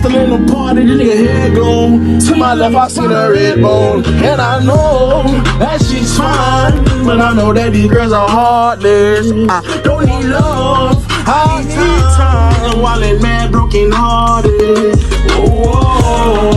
Still in the party, the nigga head gone. To my left, I seen a red bone. And I know that she's fine, but I know that these girls are heartless. I don't need love, I need time. While in mad, broken hearted. Oh, oh, oh.